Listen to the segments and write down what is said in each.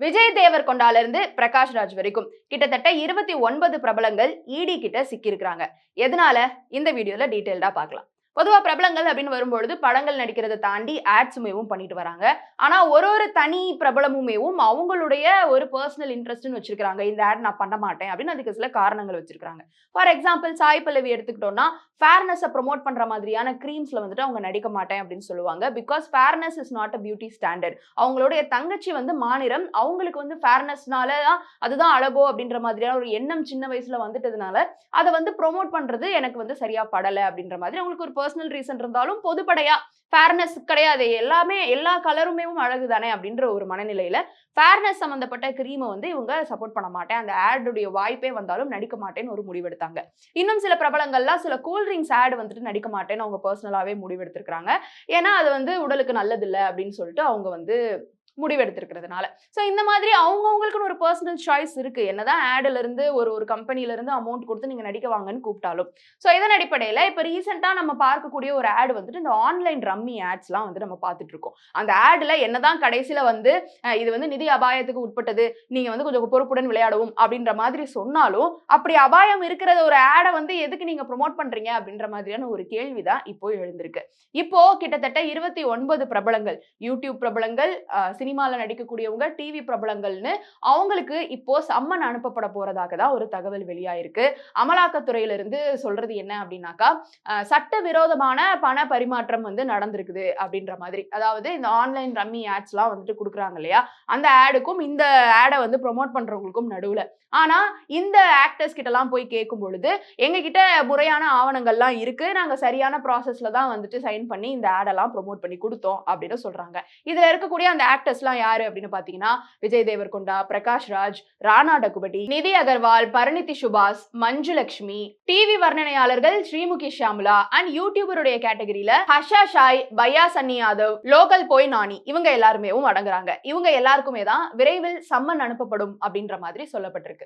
விஜய் தேவர்கொண்டால இருந்து பிரகாஷ் ராஜ் வரைக்கும் கிட்டத்தட்ட 29 பிரபலங்கள் இடி கிட்ட சிக்கியிருக்கிறாங்க. எதனால? இந்த வீடியோல டீடைல்டா பார்க்கலாம். பொதுவா பிரபலங்கள் அப்படின்னு வரும்பொழுது படங்கள் நடிக்கிறத தாண்டி ஆட்ஸுமேவும் பண்ணிட்டு வராங்க. ஆனா ஒரு தனி பிரபலமுமேவும் அவங்களுடைய ஒரு பர்சனல் இன்ட்ரெஸ்ட்னு வச்சிருக்காங்க. இந்த ஆட் நான் பண்ண மாட்டேன் அப்படின்னு அதுக்கு சில காரணங்கள் வச்சிருக்காங்க. ஃபார் எக்ஸாம்பிள் சாய் பல்லவி எடுத்துக்கிட்டோம்னா ஃபேர்னஸை ப்ரொமோட் பண்ற மாதிரியான கிரீம்ஸ்ல வந்துட்டு அவங்க நடிக்க மாட்டேன் அப்படின்னு சொல்லுவாங்க. Because fairness is not a beauty standard. அவங்களுடைய தங்கச்சி வந்து மாநிறம், அவங்களுக்கு வந்து ஃபேர்னஸ்னால தான் அதுதான் அழகோ அப்படின்ற மாதிரியான ஒரு எண்ணம் சின்ன வயசுல வந்துட்டதுனால அதை வந்து ப்ரொமோட் பண்றது எனக்கு வந்து சரியா படல அப்படின்ற மாதிரி அவங்களுக்கு ஒரு பர்சனல் ரீசன் இருந்தாலும் பொதுப்படையா ஃபேர்னஸ் கிடையாது, எல்லாமே எல்லா கலருமே அழகு தானே அப்படின்ற ஒரு மனநிலையில ஃபேர்னஸ் சம்பந்தப்பட்ட கிரீமை வந்து இவங்க சப்போர்ட் பண்ண மாட்டேன், அந்த ஆடுடைய வாய்ப்பே வந்தாலும் நடிக்க மாட்டேன்னு ஒரு முடிவெடுத்தாங்க. இன்னும் சில பிரபலங்கள்லாம் சில கூல்ட்ரிங்க்ஸ் ஆட் வந்துட்டு நடிக்க மாட்டேன்னு அவங்க பர்சனலாவே முடிவெடுத்திருக்காங்க. ஏன்னா அது வந்து உடலுக்கு நல்லது இல்லை அப்படின்னு சொல்லிட்டு அவங்க வந்து முடிவெடுத்திருக்கிறதுனால. சோ இந்த மாதிரி அவங்கவங்களுக்குன்னு ஒரு பர்சனல் சாய்ஸ் இருக்கு. என்னதான் ஆட்ல இருந்து ஒரு கம்பெனில இருந்து அமௌண்ட் கொடுத்து நீங்க நடிக்க வாங்கன்னு கூப்பிட்டாலும். சோ இதன் அடிப்படையில இப்ப ரீசென்ட்டா நம்ம பார்க்கக்கூடிய ஒரு ஆட் வந்துட்டு இந்த ஆன்லைன் ரம்மி ஆட்ஸ்லாம் வந்து நம்ம பார்த்துட்டு இருக்கோம். அந்த ஆட்ல என்னதான் கடைசில வந்து இது வந்து நிதி அபாயத்துக்கு உட்பட்டது, நீங்க வந்து கொஞ்சம் பொறுப்புடன் விளையாடவும் அப்படின்ற மாதிரி சொன்னாலும், அப்படி அபாயம் இருக்கிற ஒரு ஆட வந்து எதுக்கு நீங்க ப்ரோமோட் பண்றீங்க அப்படின்ற மாதிரியான ஒரு கேள்விதான் இப்போ எழுந்திருக்கு. இப்போ கிட்டத்தட்ட 29 பிரபலங்கள், யூடியூப் பிரபலங்கள், சினிமால நடிக்கக்கூடியவங்க, டிவி பிரபலங்கள்னு அவங்களுக்கு இப்போ சம்மன் அனுப்பப்பட போறதாக தான் ஒரு தகவல் வெளியாயிருக்கு. அமலாக்கத்துறையில இருந்து சொல்றது என்ன அப்படின்னாக்கா, சட்டவிரோதமான பண பரிமாற்றம் வந்து நடந்திருக்குது அப்படின்ற மாதிரி. அதாவது இந்த ஆன்லைன் ரம்மி ஆட்ஸ்லாம் வந்துட்டு குடுக்குறாங்க இல்லையா, அந்த ஆடுக்கும் இந்த ஆட வந்து ப்ரோமோட் பண்றவங்களுக்கும் நடுவுல. ஆனா இந்த ஆக்டர்ஸ் கிட்டலாம் போய் கேட்கும் பொழுது, எங்க கிட்ட முறையான ஆவணங்கள்லாம் இருக்கு, நாங்க சரியான ப்ராசஸ்ல தான் வந்துட்டு சைன் பண்ணி இந்த ஆடெல்லாம் ப்ரோமோட் பண்ணி குடுத்தோம் அப்படின்னு சொல்றாங்க. இதுல இருக்கக்கூடிய அந்த ஆக்டர்ஸ்லாம் யாரு அப்படின்னு பாத்தீங்கன்னா, விஜய் தேவர்கொண்டா, பிரகாஷ் ராஜ், ராணா டக்குபதி, நிதி அகர்வால், பரிணிதி சுபாஷ், மஞ்சு லட்சுமி, டிவி வர்ணனையாளர்கள் ஸ்ரீமுகி ஷியாமுலா அண்ட் யூடியூபருடைய கேட்டகரியில ஹர்ஷா ஷாய், பையா சன்னி யாதவ், லோக்கல் போய் நானி, இவங்க எல்லாருமே அடங்குறாங்க. இவங்க எல்லாருக்குமே தான் விரைவில் சம்மன் அனுப்பப்படும் அப்படின்ற மாதிரி சொல்லப்பட்டிருக்கு.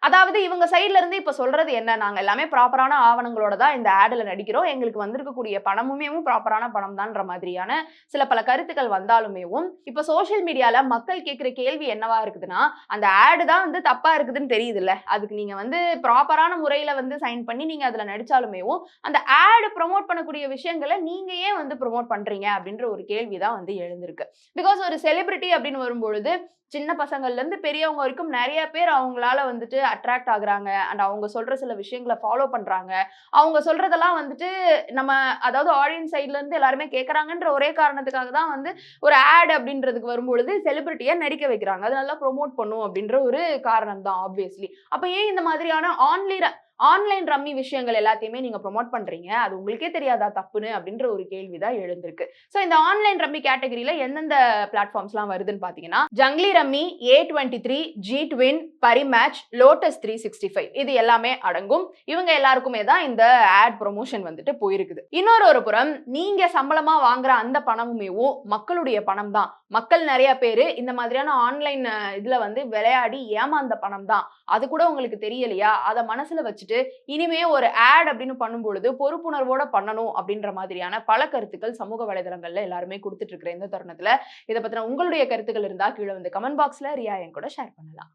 அதாவது இவங்க சைட்ல இருந்து இப்ப சொல்றது என்ன, நாங்க எல்லாமே ப்ராப்பரான ஆவணங்களோட தான் இந்த ஆட்ல நடிக்கிறோம், எங்களுக்கு வந்திருக்கக்கூடிய பணமுமே ப்ராப்பரான பணம் தான்ற மாதிரியான சில பல கருத்துக்கள் வந்தாலுமேவும் இப்ப சோசியல் மீடியால மக்கள் கேட்கிற கேள்வி என்னவா இருக்குதுன்னா, அந்த ஆடு தான் வந்து தப்பா இருக்குதுன்னு தெரியுது இல்ல, அதுக்கு நீங்க வந்து ப்ராப்பரான முறையில வந்து சைன் பண்ணி நீங்க அதுல நடிச்சாலுமேவும் அந்த ஆடு ப்ரோமோட் பண்ணக்கூடிய விஷயங்களை நீங்க ஏன் வந்து ப்ரோமோட் பண்றீங்க அப்படின்ற ஒரு கேள்விதான் வந்து எழுந்திருக்கு. பிகாஸ் ஒரு செலிபிரிட்டி அப்படின்னு வரும்பொழுது சின்ன பசங்கள்ல இருந்து பெரியவங்க வரைக்கும் நிறைய பேர் அவங்களால வந்துட்டு அட்ராக்ட் ஆகுறாங்க அண்ட் அவங்க சொல்ற சில விஷயங்களை ஃபாலோ பண்றாங்க. அவங்க சொல்றதெல்லாம் வந்துட்டு நம்ம, அதாவது ஆடியன்ஸ் சைட்ல இருந்து எல்லாருமே கேட்கறாங்கன்ற ஒரே காரணத்துக்காக தான் வந்து ஒரு ஆட் அப்படின்றதுக்கு வரும்பொழுது செலிபிரிட்டியை நடிக்க வைக்கிறாங்க, அது நல்லா ப்ரோமோட் பண்ணும் அப்படின்ற ஒரு காரணம் தான் ஆப்வியஸ்லி. அப்ப ஏன் இந்த மாதிரியான ஆன்லைன் ரம்மி விஷயங்கள் எல்லாத்தையுமே நீங்க ப்ரோமோட் பண்றீங்க, அது உங்களுக்கே தெரியாதா தப்புன்னு அப்படின்ற ஒரு கேள்விதான் எழுந்திருக்கு. சோ இந்த ஆன்லைன் ரம்மி கேட்டகரியில எந்தெந்த பிளாட்ஃபார்ம்ஸ்லாம் வருதுன்னு பாத்தீங்கன்னா, ஜங்லி ரம்மி, A23, ஜி ட்வின், பரிமேட்ச், லோட்டஸ் 365 இது எல்லாமே அடங்கும். இவங்க எல்லாருக்குமே தான் இந்த ஆட் ப்ரொமோஷன் வந்துட்டு போயிருக்குது. இன்னொரு புறம் நீங்க சம்பளமா வாங்குற அந்த பணமுமேவும் மக்களுடைய பணம் தான். மக்கள் நிறைய பேரு இந்த மாதிரியான ஆன்லைன் இதுல வந்து விளையாடி ஏமாந்த பணம் தான், அது கூட உங்களுக்கு தெரியலையா, அதை மனசுல வச்சுட்டு இனிமே ஒரு ஆட் அப்படின்னு பண்ணும்பொழுது பொறுப்புணர்வோட பண்ணணும் அப்படின்ற மாதிரியான பல கருத்துக்கள் சமூக வலைதளங்கள்ல எல்லாருமே கொடுத்துட்டு இருக்கிற இந்த தருணத்துல இதை பத்தின உங்களுடைய கருத்துக்கள் இருந்தா கீழே வந்து கமெண்ட் பாக்ஸ்ல ரியா என் கூட ஷேர் பண்ணலாம்.